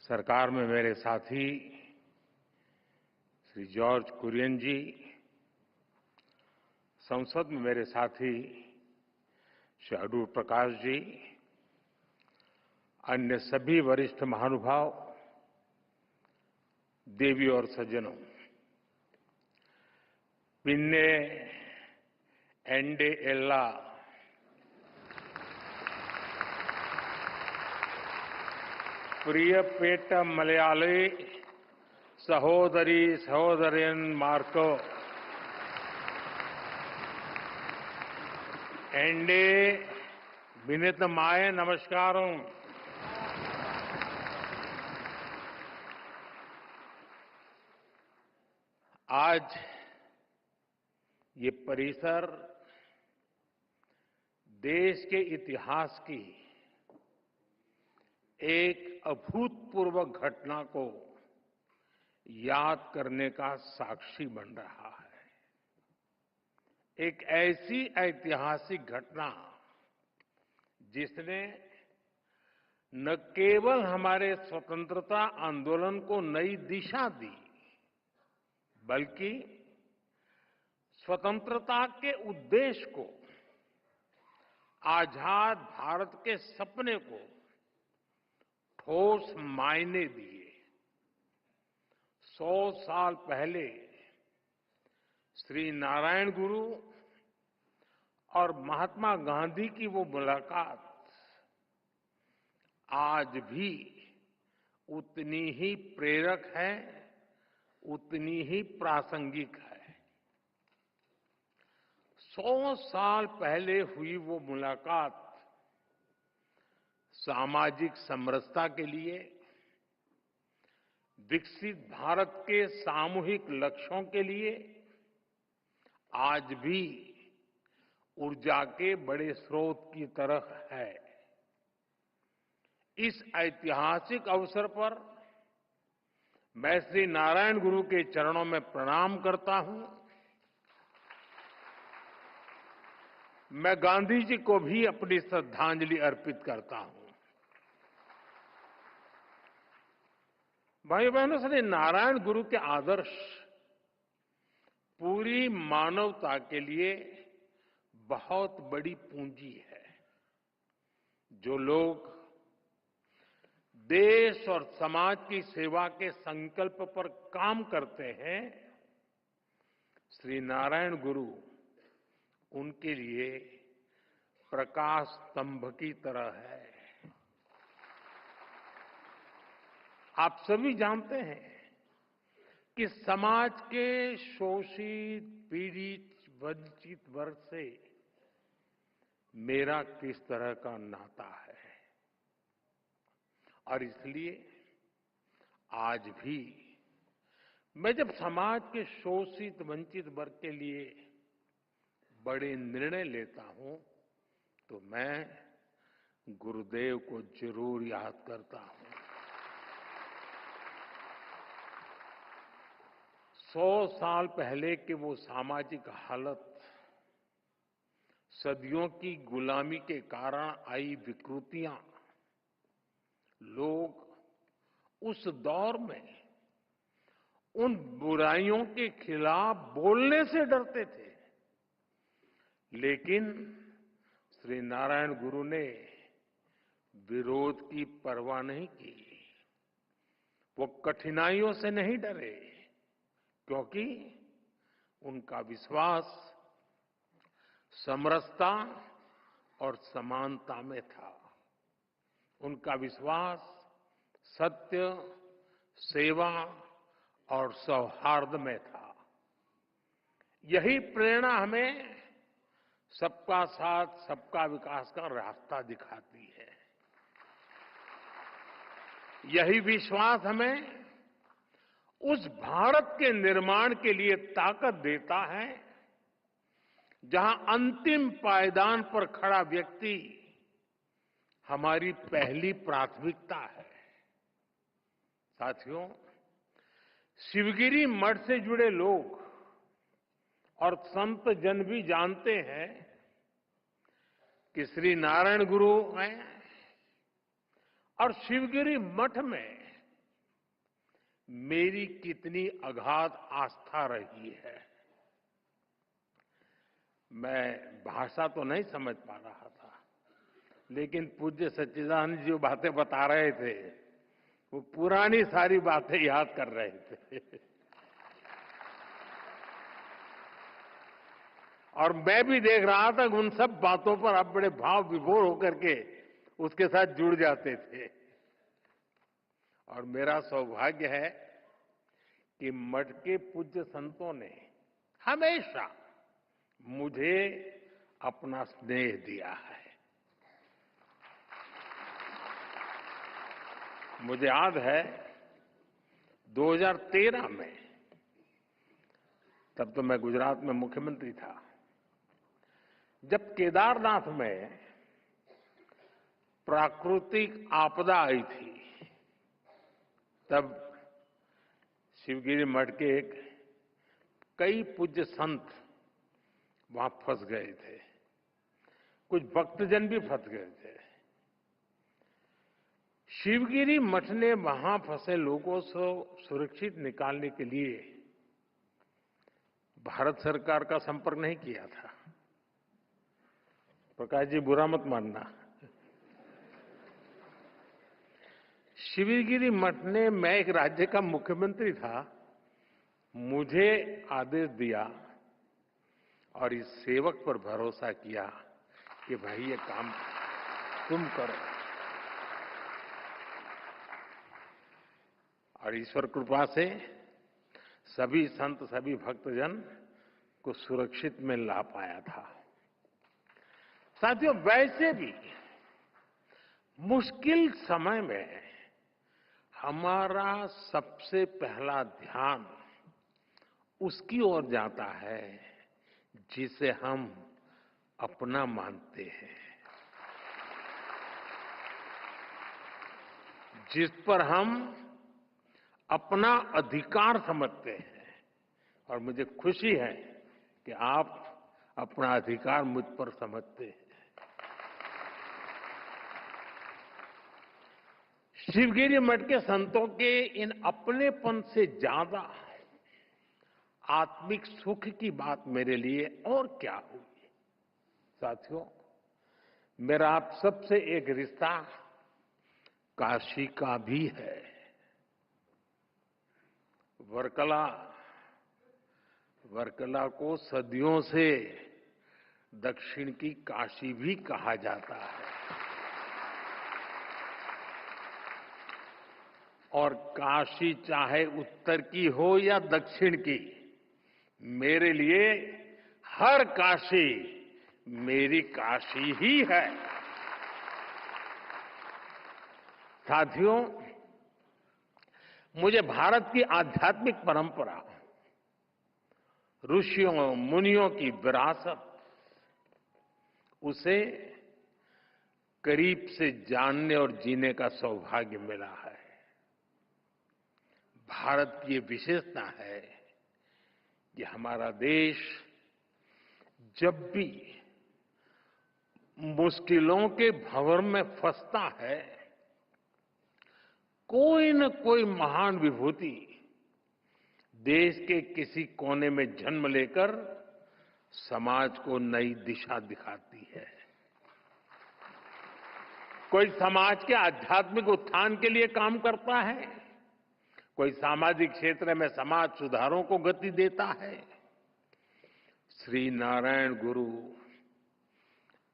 सरकार में मेरे साथी श्री जॉर्ज कुरियन जी, संसद में मेरे साथी श्री अडूर प्रकाश जी, अन्य सभी वरिष्ठ महानुभाव, देवी और सज्जनों, पिन्ने एंडे एल्ला प्रियपेट मलयाली सहोदरी सहोदरन मार्को एंडे विनितमाय नमस्कारों। आज ये परिसर देश के इतिहास की एक अभूतपूर्व घटना को याद करने का साक्षी बन रहा है। एक ऐसी ऐतिहासिक घटना जिसने न केवल हमारे स्वतंत्रता आंदोलन को नई दिशा दी, बल्कि स्वतंत्रता के उद्देश्य को, आजाद भारत के सपने को ठोस मायने दिए। 100 साल पहले श्री नारायण गुरु और महात्मा गांधी की वो मुलाकात आज भी उतनी ही प्रेरक है, उतनी ही प्रासंगिक है। 100 साल पहले हुई वो मुलाकात सामाजिक समरसता के लिए, विकसित भारत के सामूहिक लक्ष्यों के लिए आज भी ऊर्जा के बड़े स्रोत की तरह है। इस ऐतिहासिक अवसर पर मैं श्री नारायण गुरु के चरणों में प्रणाम करता हूं। मैं गांधी जी को भी अपनी श्रद्धांजलि अर्पित करता हूं। भाई बहनों, श्री नारायण गुरु के आदर्श पूरी मानवता के लिए बहुत बड़ी पूंजी है। जो लोग देश और समाज की सेवा के संकल्प पर काम करते हैं, श्री नारायण गुरु उनके लिए प्रकाश स्तंभ की तरह है। आप सभी जानते हैं कि समाज के शोषित, पीड़ित, वंचित वर्ग से मेरा किस तरह का नाता है, और इसलिए आज भी मैं जब समाज के शोषित, वंचित वर्ग के लिए बड़े निर्णय लेता हूं, तो मैं गुरुदेव को जरूर याद करता हूं। 100 साल पहले के वो सामाजिक हालत, सदियों की गुलामी के कारण आई विकृतियां, लोग उस दौर में उन बुराइयों के खिलाफ बोलने से डरते थे, लेकिन श्री नारायण गुरु ने विरोध की परवाह नहीं की। वो कठिनाइयों से नहीं डरे, क्योंकि उनका विश्वास समरसता और समानता में था। उनका विश्वास सत्य, सेवा और सौहार्द में था। यही प्रेरणा हमें सबका साथ, सबका विकास का रास्ता दिखाती है। यही विश्वास हमें उस भारत के निर्माण के लिए ताकत देता है जहां अंतिम पायदान पर खड़ा व्यक्ति हमारी पहली प्राथमिकता है। साथियों, शिवगिरी मठ से जुड़े लोग और संत जन भी जानते हैं कि श्री नारायण गुरु हैं और शिवगिरी मठ में मेरी कितनी अगाध आस्था रही है। मैं भाषा तो नहीं समझ पा रहा था, लेकिन पूज्य सच्चिदानंद जी जो बातें बता रहे थे, वो पुरानी सारी बातें याद कर रहे थे। और मैं भी देख रहा था कि उन सब बातों पर आप बड़े भाव विभोर होकर के उसके साथ जुड़ जाते थे। और मेरा सौभाग्य है कि मठ के पूज्य संतों ने हमेशा मुझे अपना स्नेह दिया है। मुझे याद है 2013 में, तब तो मैं गुजरात में मुख्यमंत्री था, जब केदारनाथ में प्राकृतिक आपदा आई थी, तब शिवगिरी मठ के कई पूज्य संत वहां फंस गए थे, कुछ भक्तजन भी फंस गए थे। शिवगिरी मठ ने वहां फंसे लोगों को सुरक्षित निकालने के लिए भारत सरकार का संपर्क नहीं किया था। प्रकाश जी बुरा मत मानना। शिवगिरी मठ ने, मैं एक राज्य का मुख्यमंत्री था, मुझे आदेश दिया और इस सेवक पर भरोसा किया कि भाई ये काम तुम करो। और ईश्वर कृपा से सभी संत, सभी भक्तजन को सुरक्षित में ला पाया था। साथियों, वैसे भी मुश्किल समय में हमारा सबसे पहला ध्यान उसकी ओर जाता है जिसे हम अपना मानते हैं, जिस पर हम अपना अधिकार समझते हैं। और मुझे खुशी है कि आप अपना अधिकार मुझ पर समझते हैं। शिवगिरी मठ के संतों के इन अपनेपन से ज्यादा आत्मिक सुख की बात मेरे लिए और क्या हुई। साथियों, मेरा आप सबसे एक रिश्ता काशी का भी है। वर्कला को सदियों से दक्षिण की काशी भी कहा जाता है। और काशी चाहे उत्तर की हो या दक्षिण की, मेरे लिए हर काशी मेरी काशी ही है। साथियों, मुझे भारत की आध्यात्मिक परंपरा, ऋषियों मुनियों की विरासत, उसे करीब से जानने और जीने का सौभाग्य मिला है। भारत की ये विशेषता है कि हमारा देश जब भी मुश्किलों के भंवर में फंसता है, कोई न कोई महान विभूति देश के किसी कोने में जन्म लेकर समाज को नई दिशा दिखाती है। कोई समाज के आध्यात्मिक उत्थान के लिए काम करता है, कोई सामाजिक क्षेत्र में समाज सुधारों को गति देता है। श्री नारायण गुरु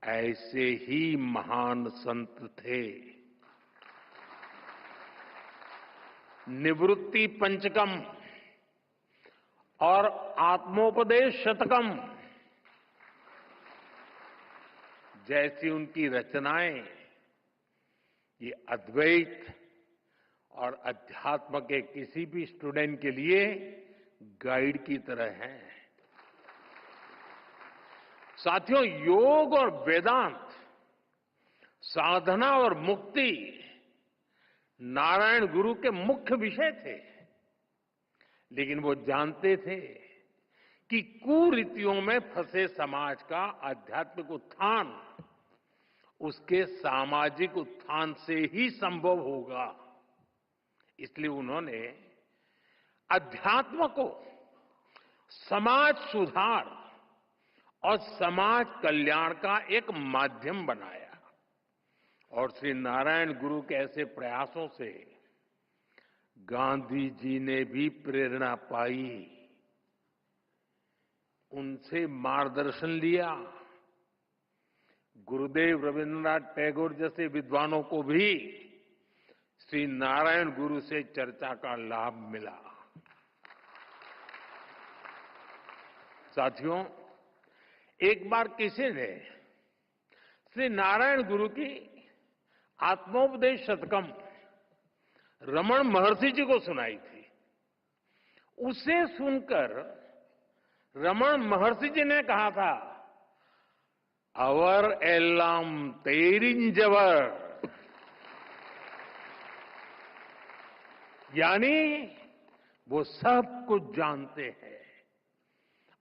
ऐसे ही महान संत थे। निवृत्ति पंचकम और आत्मोपदेश शतकम जैसी उनकी रचनाएं ये अद्वैत और अध्यात्म के किसी भी स्टूडेंट के लिए गाइड की तरह है। साथियों, योग और वेदांत, साधना और मुक्ति नारायण गुरु के मुख्य विषय थे। लेकिन वो जानते थे कि कुरीतियों में फंसे समाज का आध्यात्मिक उत्थान उसके सामाजिक उत्थान से ही संभव होगा। इसलिए उन्होंने अध्यात्म को समाज सुधार और समाज कल्याण का एक माध्यम बनाया और श्री नारायण गुरु के ऐसे प्रयासों से गांधी जी ने भी प्रेरणा पाई, उनसे मार्गदर्शन लिया। गुरुदेव रविन्द्रनाथ टैगोर जैसे विद्वानों को भी श्री नारायण गुरु से चर्चा का लाभ मिला। साथियों, एक बार किसी ने श्री नारायण गुरु की आत्मोपदेश शतकम रमण महर्षि जी को सुनाई थी। उसे सुनकर रमण महर्षि जी ने कहा था, अवर एल्लाम तेरिंजवर, यानी वो सब कुछ जानते हैं।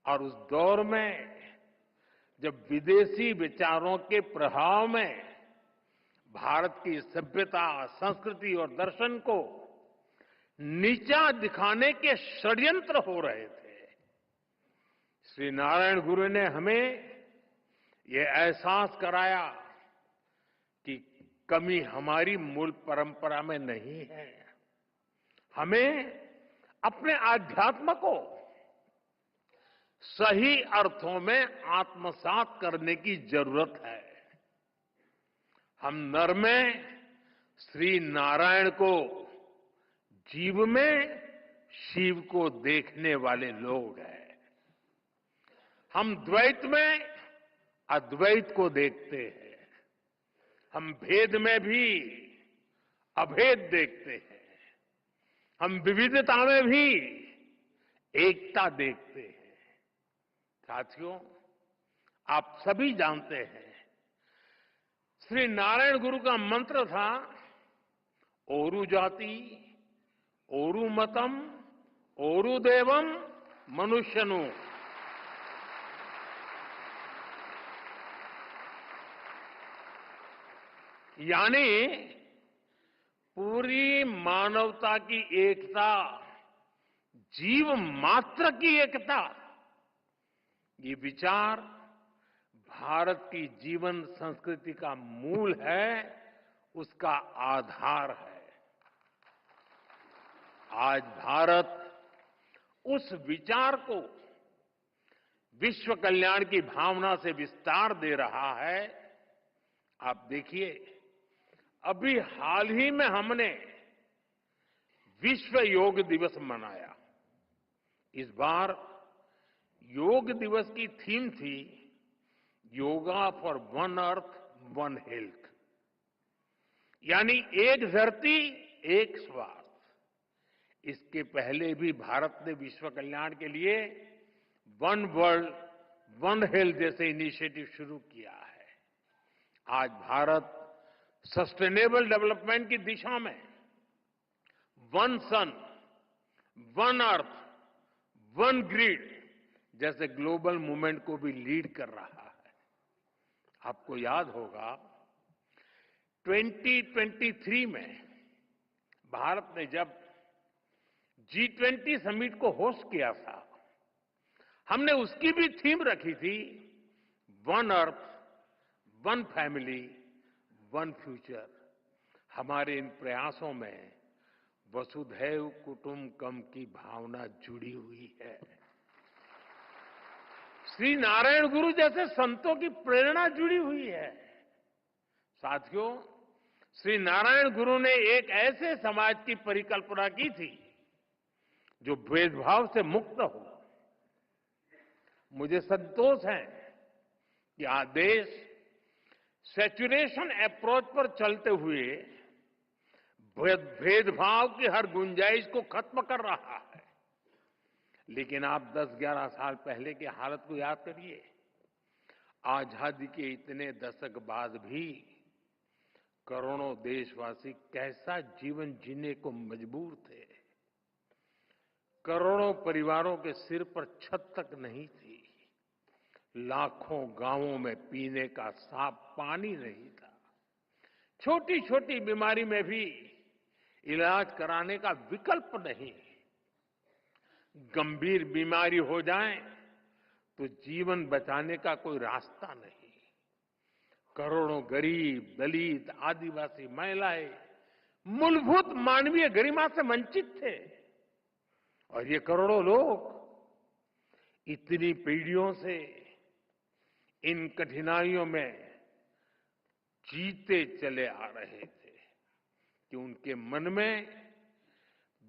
और उस दौर में जब विदेशी विचारों के प्रभाव में भारत की सभ्यता, संस्कृति और दर्शन को नीचा दिखाने के षड्यंत्र हो रहे थे, श्री नारायण गुरु ने हमें ये एहसास कराया कि कमी हमारी मूल परंपरा में नहीं है। हमें अपने आध्यात्म को सही अर्थों में आत्मसात करने की जरूरत है। हम नर में श्री नारायण को, जीव में शिव को देखने वाले लोग हैं। हम द्वैत में अद्वैत को देखते हैं। हम भेद में भी अभेद देखते हैं। हम विविधता में भी एकता देखते हैं। साथियों, आप सभी जानते हैं, श्री नारायण गुरु का मंत्र था, ओरु जाति, ओरु मतम, ओरु देवम, मनुष्यनु। यानी पूरी मानवता की एकता, जीव मात्र की एकता, ये विचार भारत की जीवन संस्कृति का मूल है, उसका आधार है। आज भारत उस विचार को विश्व कल्याण की भावना से विस्तार दे रहा है। आप देखिए, अभी हाल ही में हमने विश्व योग दिवस मनाया। इस बार योग दिवस की थीम थी, yoga for one earth one health, यानी एक धरती एक स्वास्थ्य। इसके पहले भी भारत ने विश्व कल्याण के लिए वन वर्ल्ड वन हेल्थ जैसे इनिशिएटिव शुरू किया है। आज भारत सस्टेनेबल डेवलपमेंट की दिशा में वन सन, वन अर्थ, वन ग्रिड जैसे ग्लोबल मूवमेंट को भी लीड कर रहा है। आपको याद होगा 2023 में भारत ने जब G20 समिट को होस्ट किया था, हमने उसकी भी थीम रखी थी, one earth, one family, one future. हमारे इन प्रयासों में वसुधैव कुटुंबकम की भावना जुड़ी हुई है। श्री नारायण गुरु जैसे संतों की प्रेरणा जुड़ी हुई है। साथियों, श्री नारायण गुरु ने एक ऐसे समाज की परिकल्पना की थी जो भेदभाव से मुक्त हो। मुझे संतोष है कि आज देश सेचुरेशन अप्रोच पर चलते हुए भेदभाव की हर गुंजाइश को खत्म कर रहा है। लेकिन आप 10-11 साल पहले की हालत को याद करिए। आजादी के इतने दशक बाद भी करोड़ों देशवासी कैसा जीवन जीने को मजबूर थे। करोड़ों परिवारों के सिर पर छत तक नहीं थी। लाखों गांवों में पीने का साफ पानी नहीं था। छोटी छोटी बीमारी में भी इलाज कराने का विकल्प नहीं। गंभीर बीमारी हो जाए तो जीवन बचाने का कोई रास्ता नहीं। करोड़ों गरीब, दलित, आदिवासी महिलाएं मूलभूत मानवीय गरिमा से वंचित थे और ये करोड़ों लोग इतनी पीढ़ियों से इन कठिनाइयों में जीते चले आ रहे थे कि उनके मन में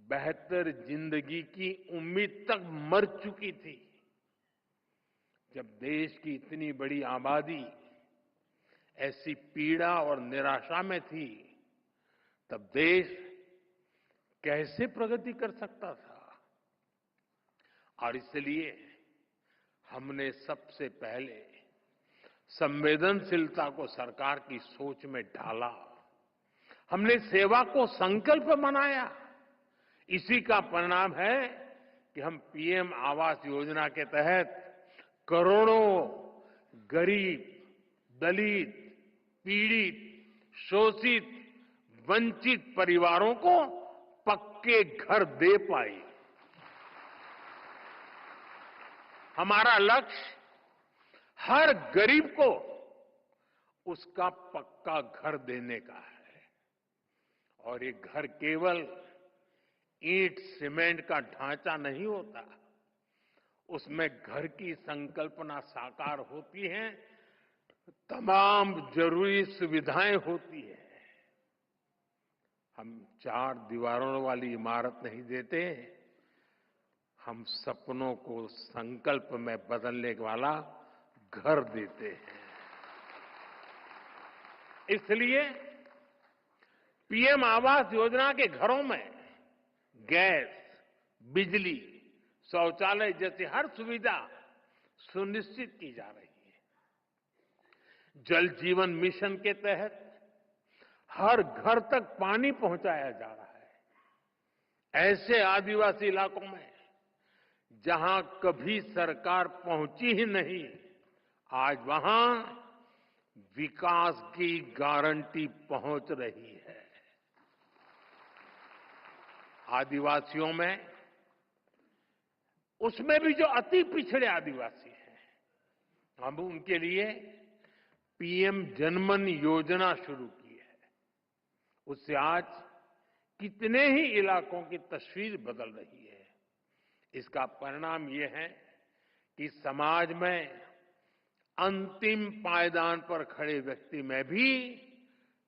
बेहतर जिंदगी की उम्मीद तक मर चुकी थी। जब देश की इतनी बड़ी आबादी ऐसी पीड़ा और निराशा में थी, तब देश कैसे प्रगति कर सकता था? और इसलिए हमने सबसे पहले संवेदनशीलता को सरकार की सोच में ढाला। हमने सेवा को संकल्प बनाया। इसी का परिणाम है कि हम पीएम आवास योजना के तहत करोड़ों गरीब, दलित, पीड़ित, शोषित, वंचित परिवारों को पक्के घर दे पाए। हमारा लक्ष्य हर गरीब को उसका पक्का घर देने का है। और ये घर केवल ईंट सीमेंट का ढांचा नहीं होता, उसमें घर की संकल्पना साकार होती है, तमाम जरूरी सुविधाएं होती है। हम 4 दीवारों वाली इमारत नहीं देते, हम सपनों को संकल्प में बदलने वाला घर देते हैं। इसलिए पीएम आवास योजना के घरों में गैस, बिजली, शौचालय जैसी हर सुविधा सुनिश्चित की जा रही है। जल जीवन मिशन के तहत हर घर तक पानी पहुंचाया जा रहा है। ऐसे आदिवासी इलाकों में जहां कभी सरकार पहुंची ही नहीं, आज वहां विकास की गारंटी पहुंच रही है। आदिवासियों में, उसमें भी जो अति पिछड़े आदिवासी हैं, हम उनके लिए पीएम जनमन योजना शुरू की है। उससे आज कितने ही इलाकों की तस्वीर बदल रही है। इसका परिणाम ये है कि समाज में अंतिम पायदान पर खड़े व्यक्ति में भी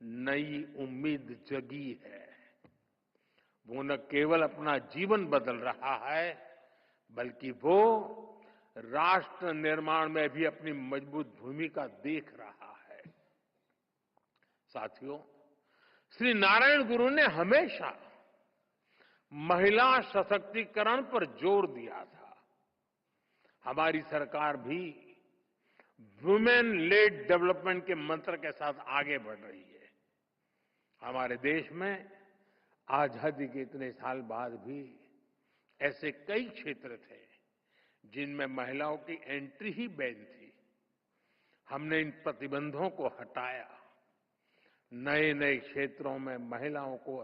नई उम्मीद जगी है। वो न केवल अपना जीवन बदल रहा है, बल्कि वो राष्ट्र निर्माण में भी अपनी मजबूत भूमिका देख रहा है। साथियों, श्री नारायण गुरु ने हमेशा महिला सशक्तिकरण पर जोर दिया था। हमारी सरकार भी वुमेन लेड डेवलपमेंट के मंत्र के साथ आगे बढ़ रही है। हमारे देश में आजादी के इतने साल बाद भी ऐसे कई क्षेत्र थे जिनमें महिलाओं की एंट्री ही बैन थी। हमने इन प्रतिबंधों को हटाया, नए नए क्षेत्रों में महिलाओं को